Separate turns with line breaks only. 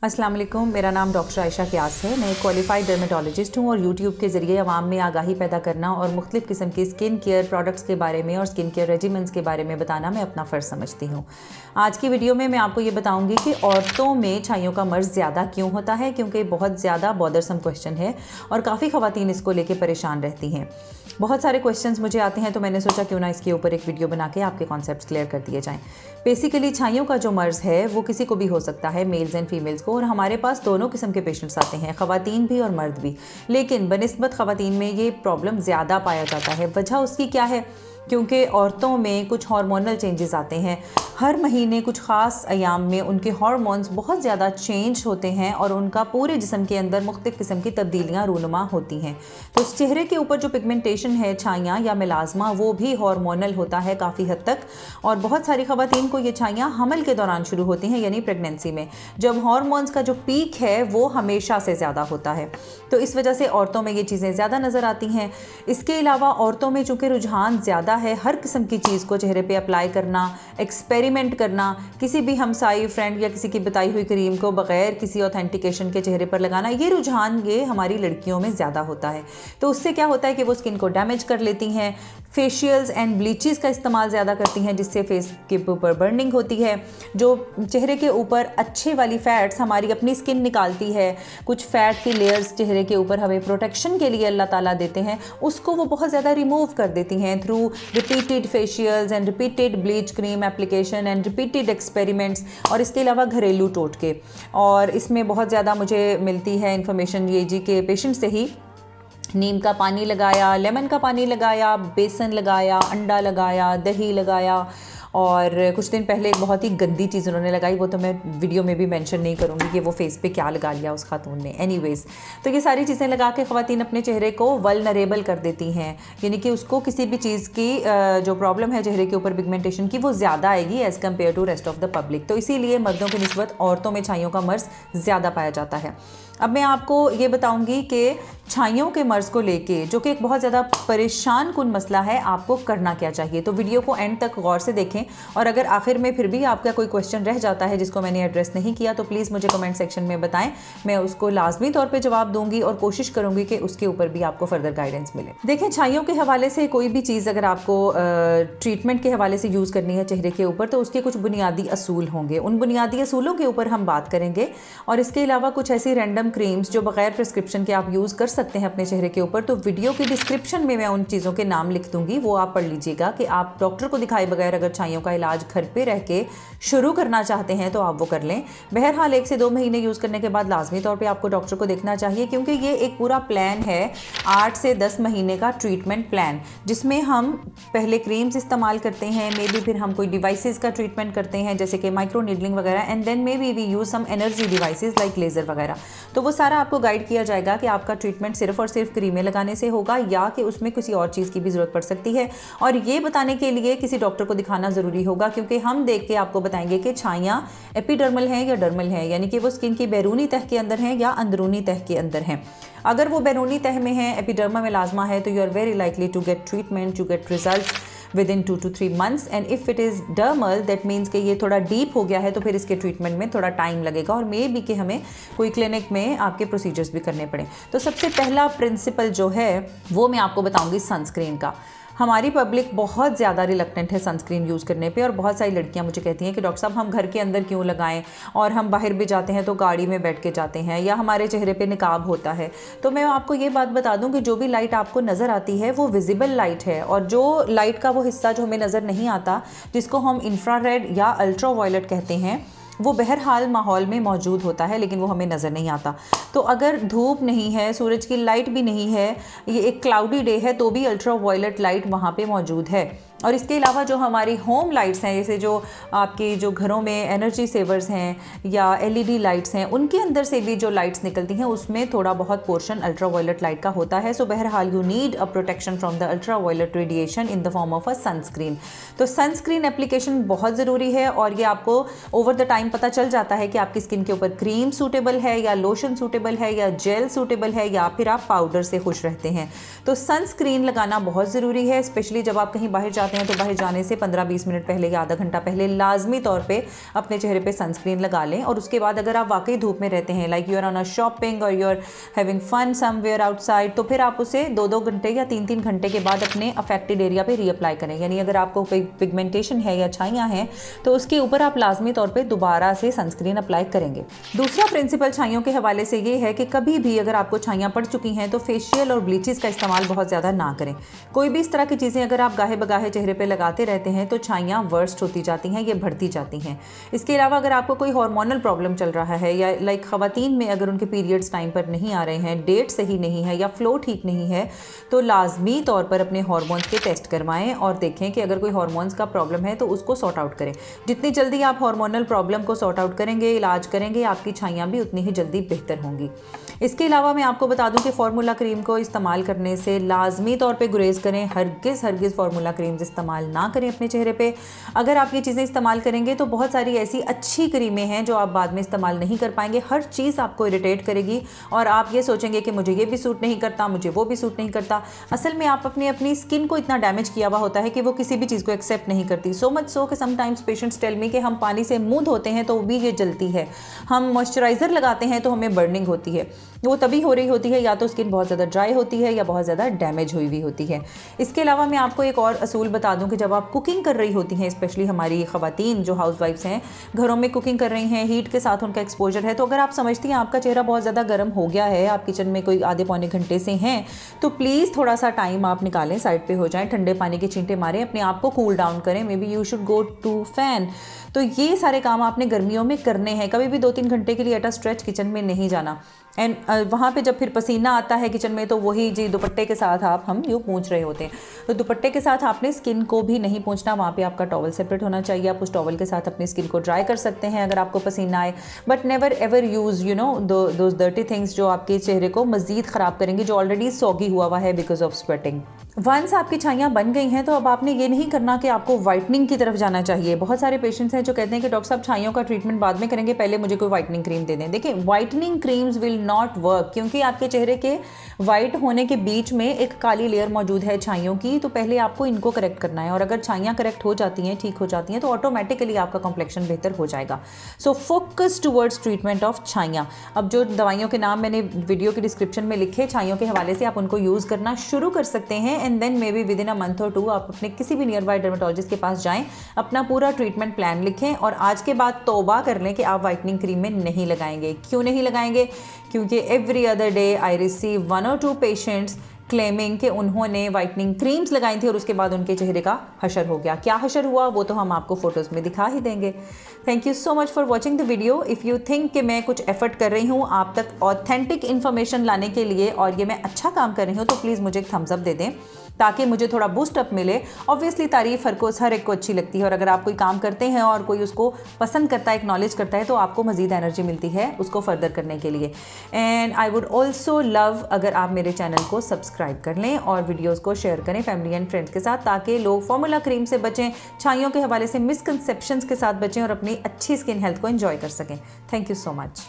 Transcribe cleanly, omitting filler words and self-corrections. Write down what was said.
अस्सलाम वालेकुम, मेरा नाम डॉक्टर आयशा क्यास है। मैं एक क्वालिफाइड डर्मेटोलॉजिस्ट हूँ और यूट्यूब के ज़रिए आवाम में आगाही पैदा करना और मुख्तलिफ़ किस्म की स्किन केयर प्रोडक्ट्स के बारे में और स्किन केयर रेजिमेंट्स के बारे में बताना मैं अपना फ़र्ज़ समझती हूँ। आज की वीडियो में मैं आपको ये बताऊँगी कि औरतों में छाइयों का मर्ज़ ज़्यादा क्यों होता है, क्योंकि बहुत ज़्यादा बॉदरसम क्वेश्चन है और काफ़ी ख़वातीन इसको लेकर परेशान रहती हैं। बहुत सारे क्वेश्चंस मुझे आते हैं, तो मैंने सोचा क्यों ना इसके ऊपर एक वीडियो बना के आपके कॉन्सेप्ट्स क्लियर कर दिए जाएं। बेसिकली छाइयों का जो मर्ज़ है वो किसी को भी हो सकता है, मेल्स एंड फीमेल्स को, और हमारे पास दोनों किस्म के पेशेंट्स आते हैं, ख़वातीन भी और मर्द भी। लेकिन बनिस्बत ख़वातीन में ये प्रॉब्लम ज़्यादा पाया जाता है। वजह उसकी क्या है? क्योंकि औरतों में कुछ हार्मोनल चेंजेस आते हैं। हर महीने कुछ ख़ास अयाम में उनके हार्मोन्स बहुत ज़्यादा चेंज होते हैं और उनका पूरे जिस्म के अंदर मुख्तलिफ़ किस्म की तब्दीलियाँ रूनुमा होती हैं। तो चेहरे के ऊपर जो पिगमेंटेशन है, छाइयाँ या मेलाज़मा, वो भी हार्मोनल होता है काफ़ी हद तक। और बहुत सारी ख़वातीन को ये छाइयाँ हमल के दौरान शुरू होती हैं, यानी प्रेगनेंसी में, जब हार्मोन्स का जो पीक है वो हमेशा से ज़्यादा होता है। तो इस वजह से औरतों में ये चीज़ें ज़्यादा नज़र आती हैं। इसके अलावा औरतों में चूँकि रुझान ज़्यादा है हर किस्म की चीज़ को चेहरे पे अप्लाई करना, एक्सपेरिमेंट करना, किसी भी हमसाई फ्रेंड या किसी की बताई हुई क्रीम को बग़ैर किसी ऑथेंटिकेशन के चेहरे पर लगाना, ये रुझान ये हमारी लड़कियों में ज़्यादा होता है। तो उससे क्या होता है कि वो स्किन को डैमेज कर लेती हैं, फेशियल्स एंड ब्लीचेस का इस्तेमाल ज़्यादा करती हैं, जिससे फेस के ऊपर बर्निंग होती है। जो चेहरे के ऊपर अच्छे वाली फ़ैट्स हमारी अपनी स्किन निकालती है, कुछ फ़ैट की लेयर्स चेहरे के ऊपर हमें प्रोटेक्शन के लिए अल्लाह ताला देते हैं, उसको वो बहुत ज़्यादा रिमूव कर देती हैं through repeated facials and repeated bleach cream application and repeated experiments, और इसके अलावा घरेलू टोटके। और इसमें बहुत ज़्यादा मुझे मिलती है इन्फॉर्मेशन ये जी के पेशेंट से ही। नीम का पानी लगाया, लेमन का पानी लगाया, बेसन लगाया, अंडा लगाया, दही लगाया, और कुछ दिन पहले एक बहुत ही गंदी चीज़ उन्होंने लगाई, वो तो मैं वीडियो में भी मेंशन नहीं करूँगी कि वो फेस पे क्या लगा लिया उस खातून ने। एनीवेज़, तो ये सारी चीज़ें लगा के ख़वातीन अपने चेहरे को वल्नरेबल कर देती हैं, यानी कि उसको किसी भी चीज़ की जो प्रॉब्लम है चेहरे के ऊपर पिगमेंटेशन की, वो ज़्यादा आएगी as compare to rest of the public. तो इसीलिए मर्दों की निस्बत औरतों में छाइयों का मर्ज़ ज़्यादा पाया जाता है। अब मैं आपको ये बताऊंगी कि छाइयों के मर्ज़ को लेके, जो कि एक बहुत ज़्यादा परेशान कुन मसला है, आपको करना क्या चाहिए। तो वीडियो को एंड तक गौर से देखें, और अगर आखिर में फिर भी आपका कोई क्वेश्चन रह जाता है जिसको मैंने एड्रेस नहीं किया, तो प्लीज़ मुझे कमेंट सेक्शन में बताएं, मैं उसको लाजमी तौर पे जवाब दूंगी और कोशिश करूंगी कि उसके ऊपर भी आपको फर्दर गाइडेंस मिले। देखें, छाइयों के हवाले से कोई भी चीज़ अगर आपको ट्रीटमेंट के हवाले से यूज़ करनी है चेहरे के ऊपर, तो उसके कुछ बुनियादी असूल होंगे। उन बुनियादी असूलों के ऊपर हम बात करेंगे, और इसके अलावा कुछ ऐसी रैंडम क्रीम्स जो बगैर प्रिस्क्रिप्शन के आप यूज़ कर सकते हैं अपने चेहरे के ऊपर। तो वीडियो की डिस्क्रिप्शन में मैं उन चीज़ों के नाम लिख दूंगी, वो आप पढ़ लीजिएगा कि आप डॉक्टर को दिखाए बगैर अगर छाइयों का इलाज घर पे रह के शुरू करना चाहते हैं तो आप वो कर लें। बहरहाल 1 से 2 महीने यूज़ करने के बाद लाजमी तौर पे आपको डॉक्टर को देखना चाहिए, क्योंकि ये एक पूरा प्लान है, 8 से 10 महीने का ट्रीटमेंट प्लान, जिसमें हम पहले क्रीम्स इस्तेमाल करते हैं, मे बी फिर हम कोई डिवाइसेस का ट्रीटमेंट करते हैं जैसे कि माइक्रो नीडलिंग वगैरह, and then may be we use some energy devices like laser वगैरह। तो वो सारा आपको गाइड किया जाएगा कि आपका ट्रीटमेंट सिर्फ और सिर्फ क्रीमें लगाने से होगा या कि उसमें किसी और चीज़ की भी ज़रूरत पड़ सकती है। और ये बताने के लिए किसी डॉक्टर को दिखाना ज़रूरी होगा, क्योंकि हम देख के आपको बताएंगे कि छाइयाँ एपिडर्मल हैं या डर्मल हैं, यानी कि वो स्किन की बैरूनी तह के अंदर हैं या अंदरूनी तह के अंदर हैं। अगर वो बैरूनी तह में है, एपिडर्मा मेलाज़मा है, तो you are very likely to get treatment, to get result within 2 to 3 months। And if it is dermal, that means कि ये थोड़ा डीप हो गया है, तो फिर इसके ट्रीटमेंट में थोड़ा टाइम लगेगा, और मे बी कि हमें कोई क्लिनिक में आपके प्रोसीजर्स भी करने पड़े। तो सबसे पहला प्रिंसिपल जो है वो मैं आपको बताऊंगी सनस्क्रीन का। हमारी पब्लिक बहुत ज़्यादा रिलक्टेंट है सनस्क्रीन यूज़ करने पे, और बहुत सारी लड़कियां मुझे कहती हैं कि डॉक्टर साहब हम घर के अंदर क्यों लगाएं, और हम बाहर भी जाते हैं तो गाड़ी में बैठ के जाते हैं, या हमारे चेहरे पे निकाब होता है। तो मैं आपको ये बात बता दूं कि जो भी लाइट आपको नज़र आती है वो विजिबल लाइट है, और जो लाइट का वो हिस्सा जो हमें नज़र नहीं आता, जिसको हम इंफ्रारेड या अल्ट्रा वायलेट कहते हैं, वो बहरहाल माहौल में मौजूद होता है, लेकिन वो हमें नज़र नहीं आता। तो अगर धूप नहीं है, सूरज की लाइट भी नहीं है, ये एक क्लाउडी डे है, तो भी अल्ट्रा वायलेट लाइट वहाँ पे मौजूद है। और इसके अलावा जो हमारी होम लाइट्स हैं, जैसे जो आपके जो घरों में एनर्जी सेवर्स हैं या एलईडी लाइट्स हैं, उनके अंदर से भी जो लाइट्स निकलती हैं उसमें थोड़ा बहुत पोर्शन अल्ट्रा वायलेट लाइट का होता है। सो बहरहाल you need a protection from the ultraviolet radiation in the form of a sunscreen. तो सनस्क्रीन एप्लीकेशन बहुत ज़रूरी है, और ये आपको ओवर द टाइम टाइम पता चल जाता है कि आपकी स्किन के ऊपर क्रीम सूटेबल है या लोशन सूटेबल है या जेल सूटेबल है या फिर आप पाउडर से खुश रहते हैं। तो सनस्क्रीन लगाना बहुत ज़रूरी है, स्पेशली जब आप कहीं बाहर जाते हैं तो बाहर जाने से 15-20 मिनट पहले या आधा घंटा पहले लाजमी तौर पे अपने चेहरे पे सनस्क्रीन लगा लें। और उसके बाद अगर आप वाकई धूप में रहते हैं, like you are on a shopping और you are having fun somewhere outside, तो फिर आप उसे 2-2 घंटे या 3-3 घंटे के बाद अपने अफेक्टेड एरिया पे रीअप्लाई करें। यानी अगर आपको कोई पिगमेंटेशन है या छाइयाँ हैं तो उसके ऊपर आप लाजमी तौर पर दोबारा से सनस्क्रीन अप्लाई करेंगे। दूसरा प्रिंसिपल छाइयों के हवाले से ये है कि कभी भी अगर आपको छाइयाँ पड़ चुकी हैं तो फेशियल और ब्लीचेस का इस्तेमाल बहुत ज़्यादा ना करें। कोई भी इस तरह की चीज़ें अगर आप गाहे बगाहे चेहरे पे लगाते रहते हैं तो छाइयाँ वर्स्ट होती जाती हैं, ये बढ़ती जाती हैं। इसके अलावा अगर आपको कोई हार्मोनल प्रॉब्लम चल रहा है या लाइक ख़वातीन में अगर उनके पीरियड्स टाइम पर नहीं आ रहे हैं, डेट सही नहीं है या फ्लो ठीक नहीं है, तो लाजमी तौर पर अपने हार्मोन्स के टेस्ट करवाएं और देखें कि अगर कोई हार्मोन्स का प्रॉब्लम है तो उसको सॉर्ट आउट करें। जितनी जल्दी आप हार्मोनल प्रॉब्लम को सॉर्ट आउट करेंगे, इलाज करेंगे, आपकी छाइयाँ भी उतनी ही जल्दी बेहतर होंगी। इसके अलावा मैं आपको बता दूं कि फार्मूला क्रीम को इस्तेमाल करने से लाजमी तौर पे गुरेज करें, हरगिज़ फार्मूला क्रीम्स इस्तेमाल ना करें अपने चेहरे पे। अगर आप ये चीज़ें इस्तेमाल करेंगे तो बहुत सारी ऐसी अच्छी क्रीमें हैं जो आप बाद में इस्तेमाल नहीं कर पाएंगे। हर चीज़ आपको इरिटेट करेगी और आप ये सोचेंगे कि मुझे ये भी सूट नहीं करता, मुझे वो भी सूट नहीं करता। असल में आप अपनी स्किन को इतना डैमेज किया हुआ होता है कि वो किसी भी चीज़ को एक्सेप्ट नहीं करती। सो मच सो कि समटाइम्स पेशेंट्स टेल मी कि हम पानी से मुँह धोते हैं तो भी ये जलती है, हम मॉइस्चराइज़र लगाते हैं तो हमें बर्निंग होती है। वो तभी हो रही होती है या तो स्किन बहुत ज़्यादा ड्राई होती है या बहुत ज़्यादा डैमेज हुई होती है। इसके अलावा मैं आपको एक और असूल बता दूं कि जब आप कुकिंग कर रही होती हैं, स्पेशली हमारी ख़वातीन जो हाउसवाइफ्स हैं, घरों में कुकिंग कर रही हैं, हीट के साथ उनका एक्सपोजर है, तो अगर आप समझती हैं आपका चेहरा बहुत ज़्यादा गर्म हो गया है, आप किचन में कोई आधे पौने घंटे से हैं, तो प्लीज़ थोड़ा सा टाइम आप निकालें, साइड पर हो जाएँ, ठंडे पानी के छींटे मारें, अपने आप को कूल डाउन करें। May be you should go to fan. तो ये सारे काम आपने गर्मियों में करने हैं। कभी भी 2-3 घंटे के लिए एट अ स्ट्रेच किचन में नहीं जाना। एंड वहाँ पे जब फिर पसीना आता है किचन में तो वही जी दुपट्टे के साथ हम यूँ पोंछ रहे होते हैं, तो दुपट्टे के साथ आपने स्किन को भी नहीं पोंछना, वहाँ पे आपका टॉवल सेपरेट होना चाहिए। आप उस टॉवल के साथ अपनी स्किन को ड्राई कर सकते हैं अगर आपको पसीना आए, but never ever use those dirty things जो आपके चेहरे को मज़ीद ख़राब करेंगे, जो ऑलरेडी सॉगी हुआ है बिकॉज ऑफ स्वेटिंग। वंस आपकी छाइयाँ बन गई हैं तो अब आपने ये नहीं करना कि आपको वाइटनिंग की तरफ जाना चाहिए। बहुत सारे पेशेंट्स हैं जो कहते हैं कि डॉक्टर साहब छाइयों का ट्रीटमेंट बाद में करेंगे, पहले मुझे कोई वाइटनिंग क्रीम दे दें। देखिए, whitening creams will not work, क्योंकि आपके चेहरे के वाइट होने के बीच में एक काली लेयर मौजूद है छाइयों की, तो पहले आपको इनको करेक्ट करना है। और अगर छाइयाँ करेक्ट हो जाती हैं, ठीक हो जाती हैं, तो ऑटोमेटिकली आपका कॉम्प्लेक्शन बेहतर हो जाएगा। So focus towards treatment of छाइयाँ। अब जो दवाइयों के नाम मैंने वीडियो की डिस्क्रिप्शन में लिखे छाइयों के हवाले से, आप उनको यूज़ करना शुरू कर सकते हैं। And then may be within a month और 2 आप अपने किसी भी नियर बाय डर्मेटोलॉजिस्ट के पास जाएं, अपना पूरा ट्रीटमेंट प्लान लिखें और आज के बाद तौबा कर लें कि आप वाइटनिंग क्रीम में नहीं लगाएंगे। क्यों नहीं लगाएंगे? क्योंकि every other day I receive 1 or 2 patients claiming कि उन्होंने वाइटनिंग क्रीम्स लगाई थी और उसके बाद उनके चेहरे का हशर हो गया। क्या हशर हुआ वो तो हम आपको फोटोज़ में दिखा ही देंगे। Thank you so much for watching the video. If you think कि मैं कुछ एफर्ट कर रही हूँ आप तक ऑथेंटिक इन्फॉर्मेशन लाने के लिए और ये मैं अच्छा काम कर रही हूँ, तो प्लीज़ मुझे एक थम्स अप दे दें ताकि मुझे थोड़ा बूस्ट अप मिले। ऑब्वियसली तारीफ़ हर एक को अच्छी लगती है और अगर आप कोई काम करते हैं और कोई उसको पसंद करता है, एक्नॉलेज करता है, तो आपको मज़ीद एनर्जी मिलती है उसको फर्दर करने के लिए। And I would also love अगर आप मेरे चैनल को सब्सक्राइब कर लें और वीडियोज़ को शेयर करें फैमिली एंड फ्रेंड्स के साथ, ताकि लोग फार्मूला क्रीम से बचें, छाइयों के हवाले से मिसकंसेप्शंस के साथ बचें और अपनी अच्छी स्किन हेल्थ को एंजॉय कर सकें। Thank you so much.